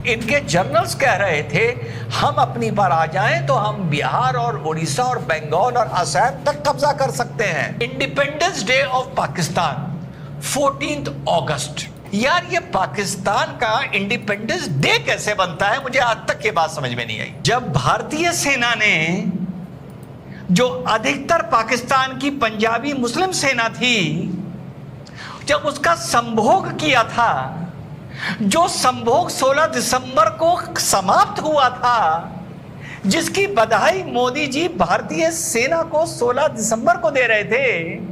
इनके जर्नल्स कह रहे थे हम अपनी पर आ जाएं तो हम बिहार और उड़ीसा और बंगाल और असम तक कब्जा कर सकते हैं। इंडिपेंडेंस डे ऑफ पाकिस्तान 14 अगस्त। यार ये पाकिस्तान का इंडिपेंडेंस डे कैसे बनता है, मुझे आज तक ये बात समझ में नहीं आई। जब भारतीय सेना ने, जो अधिकतर पाकिस्तान की पंजाबी मुस्लिम सेना थी, जब उसका संभोग किया था, जो संभोग 16 दिसंबर को समाप्त हुआ था, जिसकी बधाई मोदी जी भारतीय सेना को 16 दिसंबर को दे रहे थे,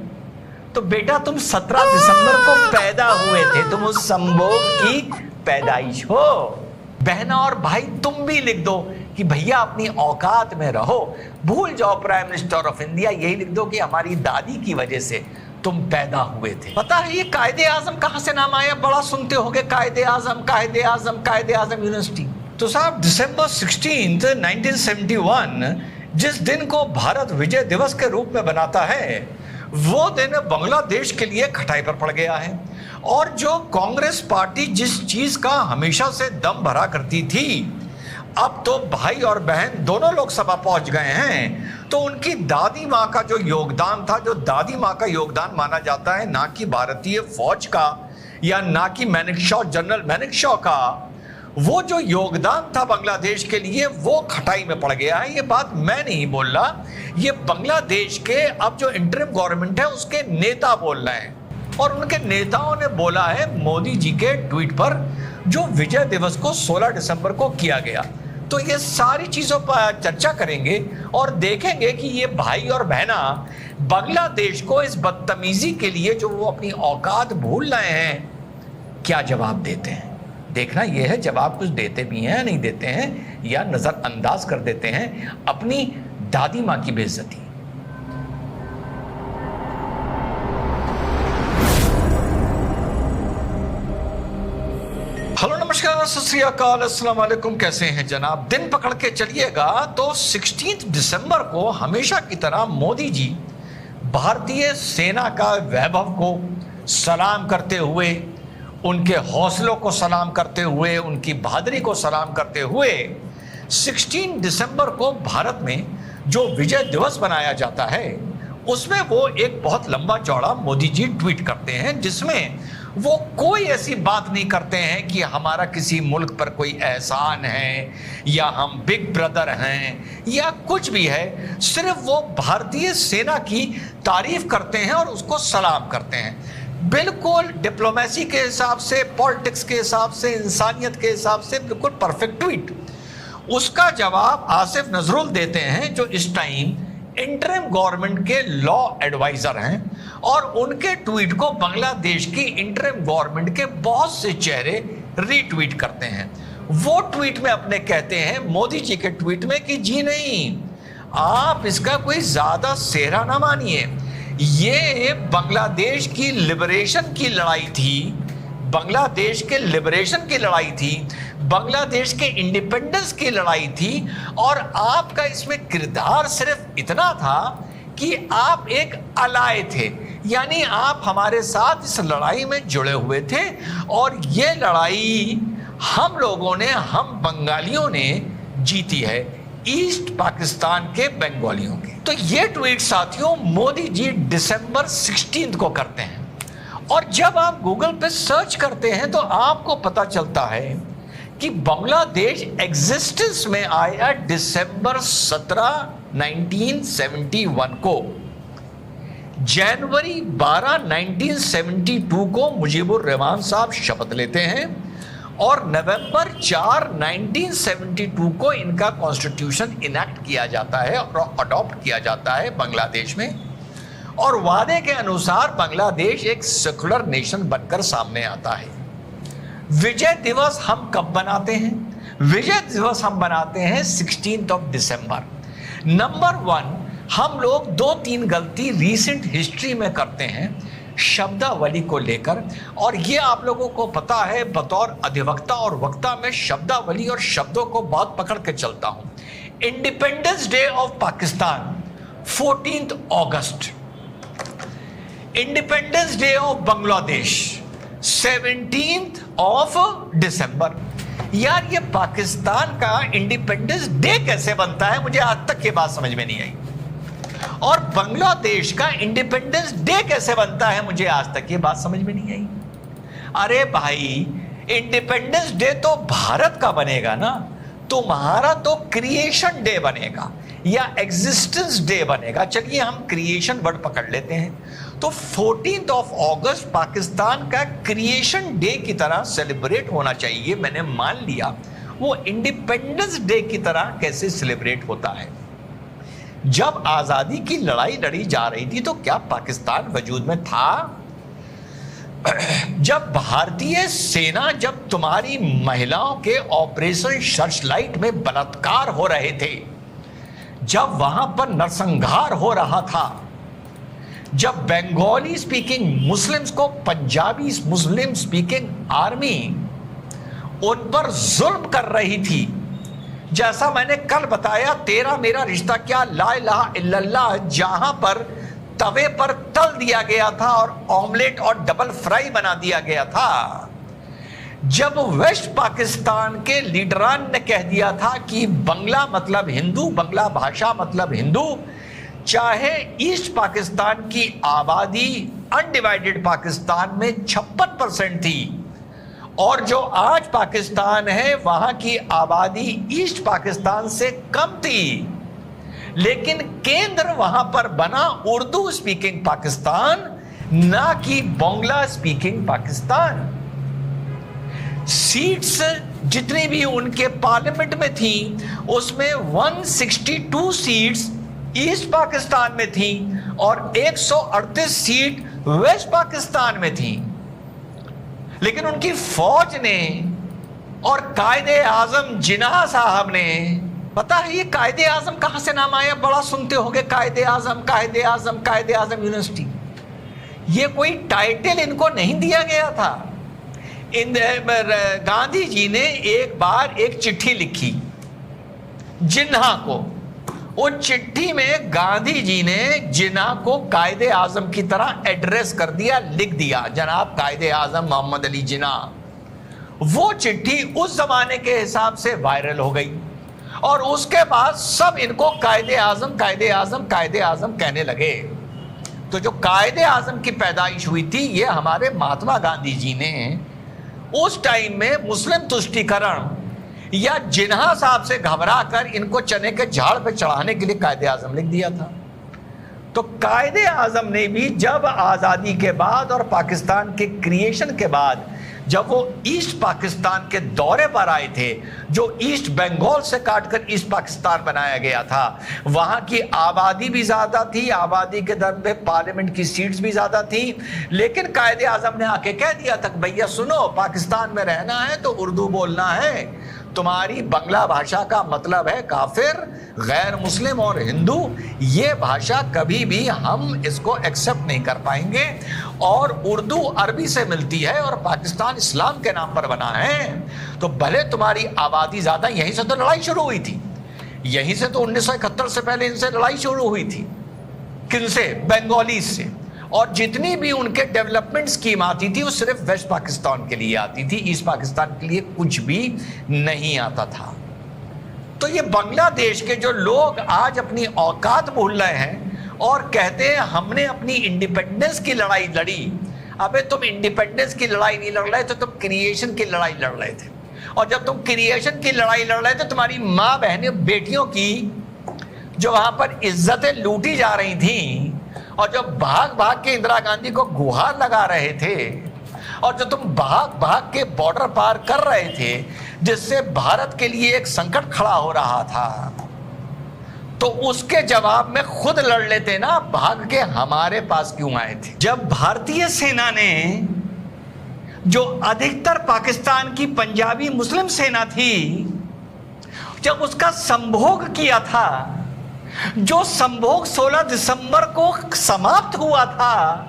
तो बेटा तुम 17 दिसंबर को पैदा हुए थे, तुम उस संभोग की पैदाइश हो। बहना और भाई तुम भी लिख दो कि भैया अपनी औकात में रहो, भूल जाओ प्राइम मिनिस्टर ऑफ इंडिया, यही लिख दो कि हमारी दादी की वजह से तुम पैदा हुए थे। पता है ये कायदे आजम कहां से नाम आया? बड़ा सुनते होगे कायदे आजम, कायदे आजम, कायदे आजम यूनिवर्सिटी। तो साहब दिसंबर 16, 1971 जिस दिन को भारत विजय दिवस के रूप में बनाता है, वो दिन बांग्लादेश के लिए खटाई पर पड़ गया है। और जो कांग्रेस पार्टी जिस चीज का हमेशा से दम भरा करती थी, अब तो भाई और बहन दोनों लोकसभा पहुंच गए हैं, तो उनकी दादी माँ का जो योगदान था, जो दादी माँ का योगदान माना जाता है, ना कि भारतीय फौज का या ना कि मैनेकशॉ, जनरल मैनेकशॉ का, वो जो योगदान था बांग्लादेश के लिए, वो खटाई में पड़ गया है। ये बात मैं नहीं बोल रहा, ये बांग्लादेश के अब जो इंटरिम गवर्नमेंट है उसके नेता बोल रहे हैं। और उनके नेताओं ने बोला है मोदी जी के ट्वीट पर, जो विजय दिवस को 16 दिसंबर को किया गया। तो ये सारी चीजों पर चर्चा करेंगे और देखेंगे कि ये भाई और बहना बांग्लादेश को इस बदतमीजी के लिए, जो वो अपनी औकात भूल रहे हैं, क्या जवाब देते हैं। देखना यह है जवाब कुछ देते भी हैं, नहीं देते हैं, या नजरअंदाज कर देते हैं अपनी दादी माँ की बेइज्जती। हेलो नमस्कार सत श्री अकाल अस्सलाम वालेकुम, कैसे हैं जनाब। दिन पकड़ के चलिएगा तो 16 दिसंबर को हमेशा की तरह मोदी जी भारतीय सेना का वैभव को सलाम करते हुए, उनके हौसलों को सलाम करते हुए, उनकी बहादुरी को सलाम करते हुए 16 दिसंबर को भारत में जो विजय दिवस मनाया जाता है, उसमें वो एक बहुत लंबा चौड़ा मोदी जी ट्वीट करते हैं, जिसमें वो कोई ऐसी बात नहीं करते हैं कि हमारा किसी मुल्क पर कोई एहसान है या हम बिग ब्रदर हैं या कुछ भी है। सिर्फ वो भारतीय सेना की तारीफ करते हैं और उसको सलाम करते हैं। बिल्कुल डिप्लोमेसी के हिसाब से, पॉलिटिक्स के हिसाब से, इंसानियत के हिसाब से बिल्कुल परफेक्ट ट्वीट। उसका जवाब आसिफ नजरुल देते हैं, जो इस टाइम इंटरिम गवर्नमेंट के लॉ एडवाइजर हैं, और उनके ट्वीट को बांग्लादेश की इंटरिम गवर्नमेंट के बहुत से चेहरे रीट्वीट करते हैं। वो ट्वीट में अपने कहते हैं, मोदी जी के ट्वीट में, कि जी नहीं, आप इसका कोई ज्यादा सेहरा ना मानिए, ये बांग्लादेश की लिबरेशन की लड़ाई थी, बांग्लादेश के लिबरेशन की लड़ाई थी, बांग्लादेश के इंडिपेंडेंस की लड़ाई थी, और आपका इसमें किरदार सिर्फ इतना था कि आप एक अलाय थे, यानी आप हमारे साथ इस लड़ाई में जुड़े हुए थे, और ये लड़ाई हम लोगों ने, हम बंगालियों ने जीती है, ईस्ट पाकिस्तान के बंगालियों के। तो ये ट्वीट साथियों मोदी जी दिसंबर 16 को करते हैं, और जब आप गूगल पे सर्च करते हैं तो आपको पता चलता है कि बांग्लादेश एग्जिस्टेंस में आया दिसंबर 17, 1971 को। जनवरी 12, 1972 को मुजीबुर रहमान साहब शपथ लेते हैं, और नवंबर 4, 1972 को इनका कॉन्स्टिट्यूशन इनैक्ट किया जाता है और अडॉप्ट किया जाता है बांग्लादेश में। और वादे के अनुसार बांग्लादेश एक सेकुलर नेशन बनकर सामने आता है। विजय दिवस हम कब बनाते हैं? विजय दिवस हम बनाते हैं 16 दिसंबर। नंबर 1, हम लोग 2-3 गलती रीसेंट हिस्ट्री में करते हैं शब्दावली को लेकर, और ये आप लोगों को पता है, बतौर अधिवक्ता और वक्ता में शब्दावली और शब्दों को बहुत पकड़ के चलता हूं। Independence day of Pakistan 14 August, independence day of Bangladesh 17 दिसंबर। यार ये पाकिस्तान का इंडिपेंडेंस डे कैसे बनता है, मुझे आज तक ये बात समझ में नहीं आई। और बांग्लादेश का इंडिपेंडेंस डे कैसे बनता है, मुझे आज तक ये बात समझ में नहीं आई। अरे भाई, इंडिपेंडेंस डे तो भारत का बनेगा ना, तुम्हारा तो क्रिएशन डे बनेगा या एग्जिस्टेंस डे बनेगा। चलिए हम क्रिएशन वर्ड पकड़ लेते हैं। तो 14 अगस्त पाकिस्तान का क्रिएशन डे की तरह सेलिब्रेट होना चाहिए, मैंने मान लिया। वो इंडिपेंडेंस डे की तरह कैसे सेलिब्रेट होता है? जब आजादी की लड़ाई लड़ी जा रही थी तो क्या पाकिस्तान वजूद में था? जब भारतीय सेना, जब तुम्हारी महिलाओं के ऑपरेशन सर्चलाइट में बलात्कार हो रहे थे, जब वहां पर नरसंहार हो रहा था, जब बंगाली स्पीकिंग मुस्लिम्स को पंजाबी मुस्लिम स्पीकिंग आर्मी उन पर जुल्म कर रही थी, जैसा मैंने कल बताया, तेरा मेरा रिश्ता क्या, ला इलाहा इल्लल्लाह, जहां पर तवे पर तल दिया गया था और ऑमलेट और डबल फ्राई बना दिया गया था। जब वेस्ट पाकिस्तान के लीडरान ने कह दिया था कि बंगला मतलब हिंदू, बंगला भाषा मतलब हिंदू, चाहे ईस्ट पाकिस्तान की आबादी अनडिवाइडेड पाकिस्तान में 56% थी, और जो आज पाकिस्तान है वहां की आबादी ईस्ट पाकिस्तान से कम थी, लेकिन केंद्र वहां पर बना उर्दू स्पीकिंग पाकिस्तान, ना कि बांग्ला स्पीकिंग पाकिस्तान। सीट्स जितनी भी उनके पार्लियामेंट में थी, उसमें 162 सीट्स ईस्ट पाकिस्तान में थी और 138 सीट वेस्ट पाकिस्तान में थी। लेकिन उनकी फौज ने और कायदे आजम जिन्ना साहब ने, पता है ये कायदे आजम कहां से नाम आया? बड़ा सुनते होंगे कायदे आजम, कायदे आजम, कायदे आजम यूनिवर्सिटी। ये कोई टाइटल इनको नहीं दिया गया था। गांधी जी ने एक बार एक चिट्ठी लिखी जिन्ना को। उस चिट्ठी में गांधी जी ने जिन्ना को कायदे आजम की तरह एड्रेस कर दिया, लिख दिया, जनाब कायदे आजम मोहम्मद अली जिन्ना। वो चिट्ठी उस जमाने के हिसाब से वायरल हो गई और उसके बाद सब इनको कायदे आजम, कायदे आजम, कायदे आजम कहने लगे। तो जो कायदे आजम की पैदाइश हुई थी, ये हमारे महात्मा गांधी जी ने उस टाइम में मुस्लिम तुष्टीकरण या जिन्ना साहब से घबरा कर इनको चने के झाड़ पे चढ़ाने के लिए कायदे आजम लिख दिया था। तो कायदे आजम ने भी जब आजादी के बाद और पाकिस्तान के क्रिएशन के बाद, जब वो ईस्ट पाकिस्तान के दौरे पर आए थे, जो ईस्ट बंगाल से काटकर ईस्ट पाकिस्तान बनाया गया था, वहां की आबादी भी ज्यादा थी, आबादी के दर पे पार्लियामेंट की सीट्स भी ज्यादा थी, लेकिन कायदे आजम ने आके कह दिया था कि भैया सुनो, पाकिस्तान में रहना है तो उर्दू बोलना है, तुम्हारी बंगला भाषा का मतलब है काफिर, गैर मुस्लिम और हिंदू, ये भाषा कभी भी हम इसको एक्सेप्ट नहीं कर पाएंगे। और उर्दू अरबी से मिलती है और पाकिस्तान इस्लाम के नाम पर बना है, तो भले तुम्हारी आबादी ज्यादा, यहीं से तो लड़ाई शुरू हुई थी, यहीं से तो 1971 से पहले इनसे लड़ाई शुरू हुई थी। किनसे? बंगाली से। और जितनी भी उनके डेवलपमेंट स्कीम आती थी वो सिर्फ वेस्ट पाकिस्तान के लिए आती थी, ईस्ट पाकिस्तान के लिए कुछ भी नहीं आता था। तो ये बांग्लादेश के जो लोग आज अपनी औकात भूल रहे हैं और कहते हैं हमने अपनी इंडिपेंडेंस की लड़ाई लड़ी। अबे तुम इंडिपेंडेंस की लड़ाई नहीं लड़ रहे थे, तुम क्रिएशन की लड़ाई लड़ रहे थे। और जब तुम क्रिएशन की लड़ाई लड़ रहे थे, तुम्हारी माँ बहनें बेटियों की जो वहां पर इज्जतें लूटी जा रही थी, और जब भाग भाग के इंदिरा गांधी को गुहार लगा रहे थे, और जो तुम भाग भाग के बॉर्डर पार कर रहे थे, जिससे भारत के लिए एक संकट खड़ा हो रहा था, तो उसके जवाब में खुद लड़ लेते ना, भाग के हमारे पास क्यों आए थे? जब भारतीय सेना ने, जो अधिकतर पाकिस्तान की पंजाबी मुस्लिम सेना थी, जब उसका संभोग किया था, जो संभोग 16 दिसंबर को समाप्त हुआ था,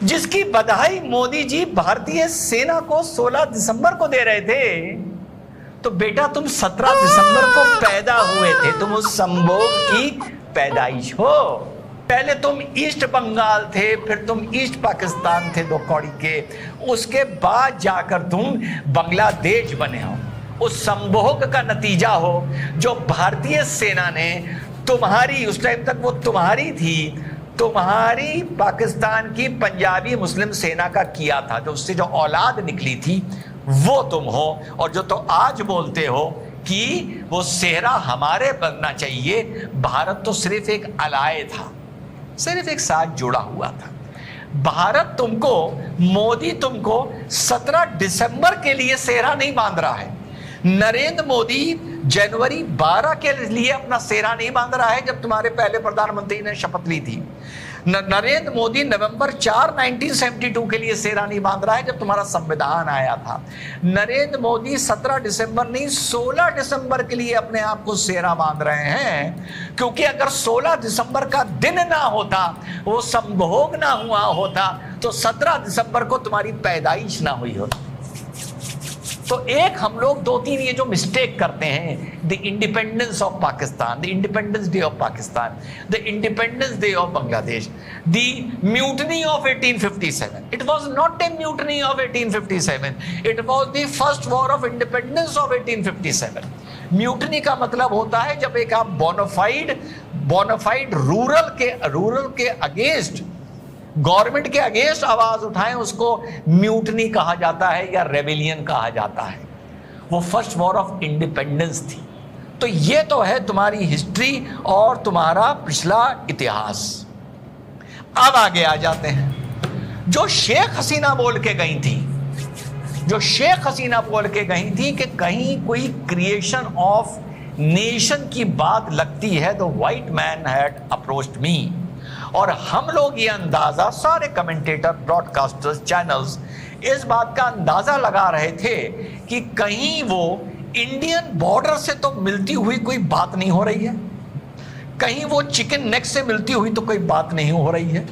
जिसकी बधाई मोदी जी भारतीय सेना को 16 दिसंबर को दे रहे थे, तो बेटा तुम 17 दिसंबर को पैदा हुए थे, तुम उस संभोग की पैदाइश हो। पहले तुम ईस्ट बंगाल थे, फिर तुम ईस्ट पाकिस्तान थे 2 कौड़ी के, उसके बाद जाकर तुम बांग्लादेश बने हो। उस संभोग का नतीजा हो जो भारतीय सेना ने तुम्हारी, उस टाइम तक वो तुम्हारी थी, तुम्हारी पाकिस्तान की पंजाबी मुस्लिम सेना का किया था, जो उससे जो औलाद निकली थी वो तुम हो। और जो तो आज बोलते हो कि वो सेहरा हमारे बनना चाहिए, भारत तो सिर्फ एक अलाय था, सिर्फ एक साथ जुड़ा हुआ था। भारत तुमको, मोदी तुमको 17 दिसंबर के लिए सेहरा नहीं बांध रहा है। नरेंद्र मोदी जनवरी 12 के लिए अपना सेहरा नहीं बांध रहा है, जब तुम्हारे पहले प्रधानमंत्री ने शपथ ली थी। नरेंद्र मोदी नवंबर 4 1972 के लिए सेहरा नहीं बांध रहा है, जब तुम्हारा संविधान आया था। नरेंद्र मोदी 17 दिसंबर नहीं 16 दिसंबर के लिए अपने आप को सेहरा बांध रहे हैं, क्योंकि अगर 16 दिसंबर का दिन ना होता, वो संभोग ना हुआ होता, तो 17 दिसंबर को तुम्हारी पैदाइश ना हुई होती। तो एक हम लोग 2-3 ये जो मिस्टेक करते हैं, the independence of Pakistan, the independence day of Pakistan, the independence day of Bangladesh, the mutiny of 1857, it was not a mutiny of 1857, it was the first war of independence of 1857। Mutiny का मतलब होता है जब एक आप बोनाफाइड रूरल के against, government के against आवाज उठाएं, उसको म्यूटनी कहा जाता है या रेबेलियन कहा जाता है। वो फर्स्ट वॉर ऑफ इंडिपेंडेंस थी। तो ये तो है तुम्हारी हिस्ट्री और तुम्हारा पिछला इतिहास। अब आगे आ जाते हैं। जो शेख हसीना बोल के गई थी, कि कहीं कोई क्रिएशन ऑफ नेशन की बात लगती है, the white man had approached मी। और हम लोग ये अंदाजा, सारे कमेंटेटर, ब्रॉडकास्टर्स, चैनल्स इस बात का अंदाजा लगा रहे थे कि कहीं वो इंडियन बॉर्डर से तो मिलती हुई कोई बात नहीं हो रही है, कहीं वो चिकन नेक से मिलती हुई तो कोई बात नहीं हो रही है।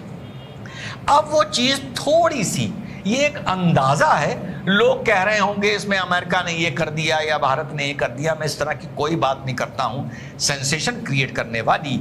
अब वो चीज थोड़ी सी, ये एक अंदाजा है, लोग कह रहे होंगे इसमें अमेरिका ने ये कर दिया या भारत ने ये कर दिया। मैं इस तरह की कोई बात नहीं करता हूं, सेंसेशन क्रिएट करने वाली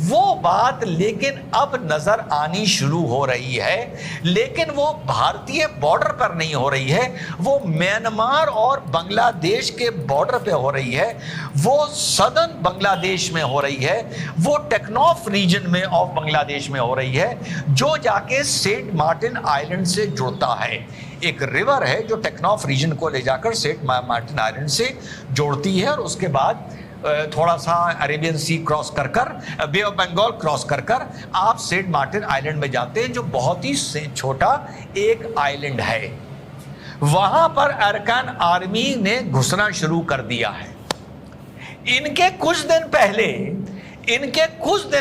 वो बात लेकिन अब नजर आनी शुरू हो रही है। लेकिन वो भारतीय बॉर्डर पर नहीं हो रही है, वो म्यांमार और बांग्लादेश के बॉर्डर पे हो रही है, वो सदर्न बांग्लादेश में हो रही है, वो टेक्नॉफ रीजन में ऑफ बांग्लादेश में हो रही है, जो जाके सेंट मार्टिन आइलैंड से जुड़ता है। एक रिवर है जो टेक्नॉफ रीजन को ले जाकर सेंट मार्टिन आइलैंड से जोड़ती है, और उसके बाद थोड़ा सा अरेबियन सी क्रॉस कर बे ऑफ बंगाल क्रॉस कर आप सेंट मार्टिन आइलैंड में जाते हैं, जो बहुत ही छोटा एक आइलैंड है। वहां पर अरकान आर्मी ने घुसना शुरू कर दिया है। इनके कुछ दिन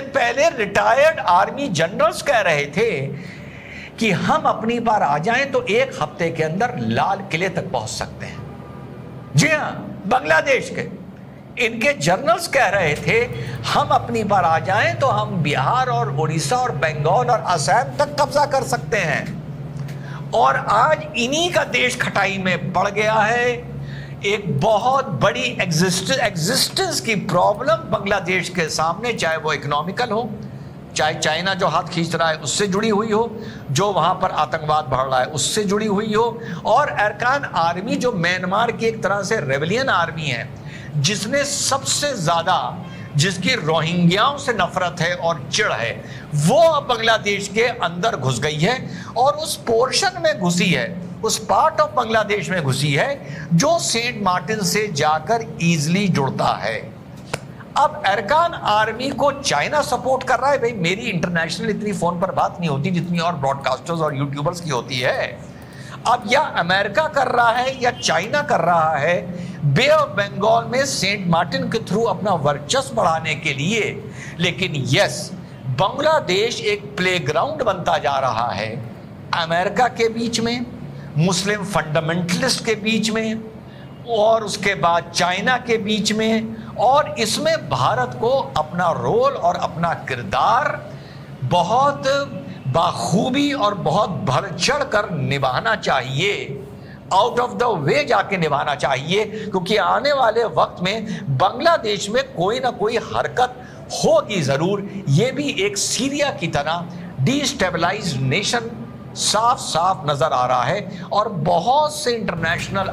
पहले रिटायर्ड आर्मी जनरल्स कह रहे थे कि हम अपनी बार आ जाएं तो 1 हफ्ते के अंदर लाल किले तक पहुंच सकते हैं। जी हां, बांग्लादेश के इनके जनरल्स कह रहे थे हम अपनी बार आ जाएं तो हम बिहार और उड़ीसा और बंगाल और असम तक कब्जा कर सकते हैं। और आज इन्हीं का देश खटाई में पड़ गया है। एक बहुत बड़ी एग्जिस्टेंस की प्रॉब्लम बांग्लादेश के सामने, चाहे वो इकोनॉमिकल हो, चाहे चाइना जो हाथ खींच रहा है उससे जुड़ी हुई हो, जो वहां पर आतंकवाद बढ़ रहा है उससे जुड़ी हुई हो, और अरकान आर्मी जो म्यांमार की एक तरह से रेबेलियन आर्मी है, जिसने सबसे ज्यादा, जिसकी रोहिंग्याओं से नफरत है और चिढ़ है, वो अब बांग्लादेश के अंदर घुस गई है और उस पोर्शन में घुसी है, उस पार्ट ऑफ बांग्लादेश में घुसी है जो सेंट मार्टिन से जाकर इजीली जुड़ता है। अब अरकान आर्मी को चाइना सपोर्ट कर रहा है। भाई, मेरी इंटरनेशनल इतनी फोन पर बात नहीं होती जितनी और ब्रॉडकास्टर्स और यूट्यूबर्स की होती है। अब या अमेरिका कर रहा है या चाइना कर रहा है बे ऑफ बंगाल में सेंट मार्टिन के थ्रू अपना वर्चस्व बढ़ाने के लिए। लेकिन यस, बांग्लादेश एक प्लेग्राउंड बनता जा रहा है अमेरिका के बीच में, मुस्लिम फंडामेंटलिस्ट के बीच में, और उसके बाद चाइना के बीच में। और इसमें भारत को अपना रोल और अपना किरदार बहुत बाखूबी और बहुत बढ़ चढ़ कर निभाना चाहिए, आउट ऑफ द वे जाके निभाना चाहिए, क्योंकि आने वाले वक्त में बांग्लादेश में कोई ना कोई हरकत होगी जरूर। ये भी एक सीरिया की तरह डिस्टेबलाइज्ड नेशन साफ साफ नजर आ रहा है, और बहुत से इंटरनेशनल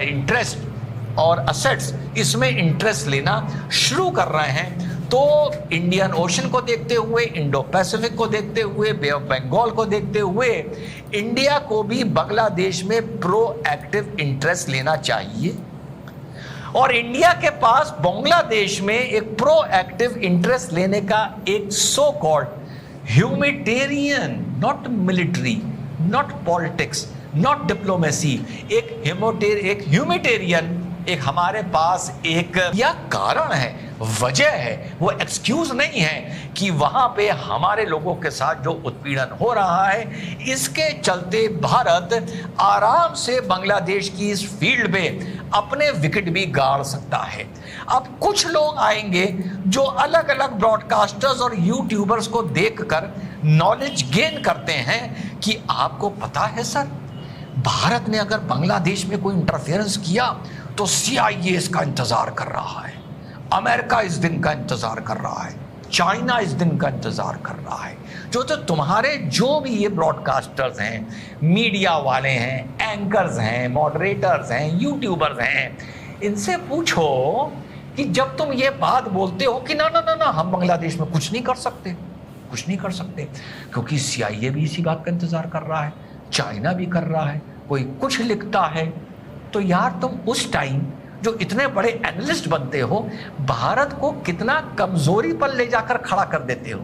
इंटरेस्ट और असेट्स इसमें इंटरेस्ट लेना शुरू कर रहे हैं। तो इंडियन ओशन को देखते हुए, इंडो पैसिफिक को देखते हुए, बे ऑफ बंगाल को देखते हुए इंडिया को भी बांग्लादेश में प्रोएक्टिव इंटरेस्ट लेना चाहिए। और इंडिया के पास बांग्लादेश में एक प्रोएक्टिव इंटरेस्ट लेने का एक so called humanitarian, not military, not politics, not diplomacy, एक ह्यूमैनिटेरियन एक हमारे पास एक या कारण है, वजह है, वो एक्सक्यूज नहीं है कि वहां पे हमारे लोगों के साथ जो उत्पीड़न हो रहा है, इसके चलते भारत आराम से बांग्लादेश की इस फील्ड में अपने विकेट भी गाड़ सकता है। अब कुछ लोग आएंगे जो अलग अलग ब्रॉडकास्टर्स और यूट्यूबर्स को देखकर नॉलेज गेन करते हैं कि आपको पता है सर, भारत ने अगर बांग्लादेश में कोई इंटरफेरेंस किया तो CIA इसका इंतजार कर रहा है, अमेरिका इस दिन का इंतजार कर रहा है, चाइना इस दिन का इंतजार कर रहा है। जो तो तुम्हारे जो भी ये ब्रॉडकास्टर्स हैं, मीडिया वाले हैं, एंकर्स हैं, मॉडरेटर्स हैं, यूट्यूबर्स हैं, इनसे पूछो कि जब तुम ये बात बोलते हो कि ना ना ना ना हम बांग्लादेश में कुछ नहीं कर सकते, कुछ नहीं कर सकते, क्योंकि CIA भी इसी बात का इंतजार कर रहा है, चाइना भी कर रहा है, कोई कुछ लिखता है, तो यार तुम उस टाइम जो इतने बड़े एनालिस्ट बनते हो, भारत को कितना कमजोरी पर ले जाकर खड़ा कर देते हो,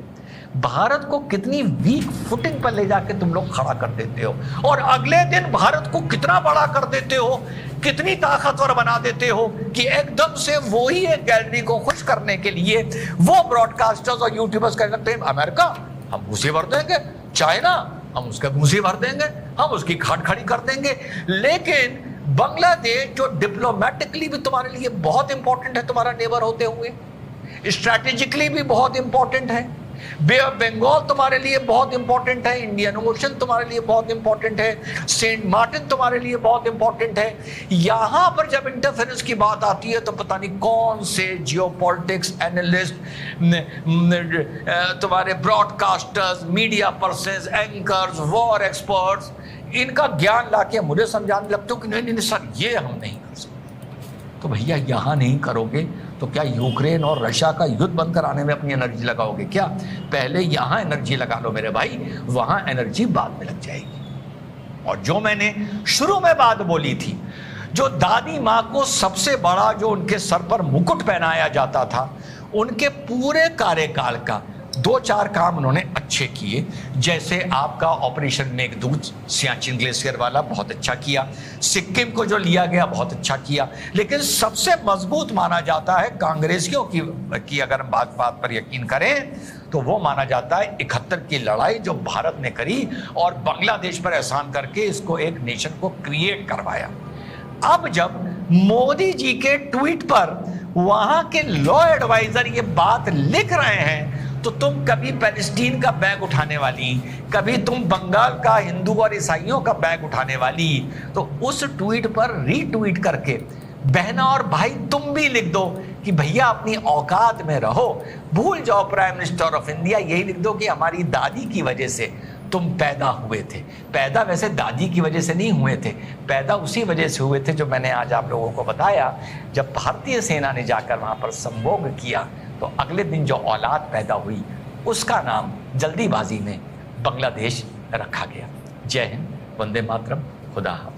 भारत को कितनी वीक फुटिंग पर ले जाकर तुम लोग खड़ा कर देते हो, और अगले दिन भारत को कितना बड़ा कर देते हो, कितनी ताकतवर बना देते हो कि एकदम से वो ही एक गैलरी को खुश करने के लिए वो ब्रॉडकास्टर्स और यूट्यूबर्स कह सकते हैं अमेरिका हम घुसे भर देंगे, चाइना हम उसका घुसे भर देंगे, हम उसकी खाट खड़ी कर देंगे। लेकिन बांग्लादेश जो डिप्लोमेटिकली भी तुम्हारे लिए बहुत इंपॉर्टेंट है, तुम्हारा नेबर होते हुए, स्ट्रैटेजिकली भी बहुत इंपॉर्टेंट है, बे ऑफ बंगाल तुम्हारे लिए बहुत इंपॉर्टेंट है, इंडियन ओशन तुम्हारे लिए बहुत इंपॉर्टेंट है, सेंट मार्टिन तुम्हारे लिए बहुत इंपॉर्टेंट है। यहां पर जब इंटरफेरेंस की बात आती है तो पता नहीं कौन से जियोपॉलिटिक्स एनालिस्ट, तुम्हारे broadcasters, media persons, anchors, war experts, इनका ज्ञान लाके मुझे समझाने लगते हो कि नहीं नहीं सर ये हम नहीं कर सकते। तो भैया यहाँ नहीं करोगे तो क्या यूक्रेन और रशिया का युद्ध बंद कराने में अपनी एनर्जी लगाओगे क्या? पहले यहाँ एनर्जी लगा लो मेरे भाई, वहाँ एनर्जी बाद में लग जाएगी। और जो मैंने शुरू में बात बोली थी, जो दादी माँ को सबसे बड़ा जो उनके सर पर मुकुट पहनाया जाता था, उनके पूरे कार्यकाल का 2-4 काम उन्होंने अच्छे किए। जैसे आपका ऑपरेशन मेघदूत सियाचिन ग्लेशियर वाला बहुत अच्छा किया, सिक्किम को जो लिया गया बहुत अच्छा किया। लेकिन सबसे मजबूत माना जाता है कांग्रेसियों की अगर हम बात पर यकीन करें तो वो माना जाता है 71 की लड़ाई जो भारत ने करी और बांग्लादेश पर एहसान करके इसको एक नेशन को क्रिएट करवाया। अब जब मोदी जी के ट्वीट पर वहां के लॉ एडवाइजर ये बात लिख रहे हैं तो तुम कभी पैलेस्टीन का बैग उठाने वाली, कभी तुम बंगाल का हिंदू और ईसाइयों का बैग उठाने वाली, तो उस ट्वीट पर रीट्वीट करके बहना और भाई तुम भी लिख दो कि भैया अपनी औकात में रहो, भूल जाओ प्राइम मिनिस्टर ऑफ इंडिया, यही लिख दो कि हमारी दादी की वजह से तुम पैदा हुए थे। पैदा वैसे दादी की वजह से नहीं हुए थे, पैदा उसी वजह से हुए थे जो मैंने आज आप लोगों को बताया। जब भारतीय सेना ने जाकर वहां पर संभोग किया तो अगले दिन जो औलाद पैदा हुई उसका नाम जल्दीबाजी में बांग्लादेश रखा गया। जय हिंद, वंदे मातरम, खुदा हाफिज़।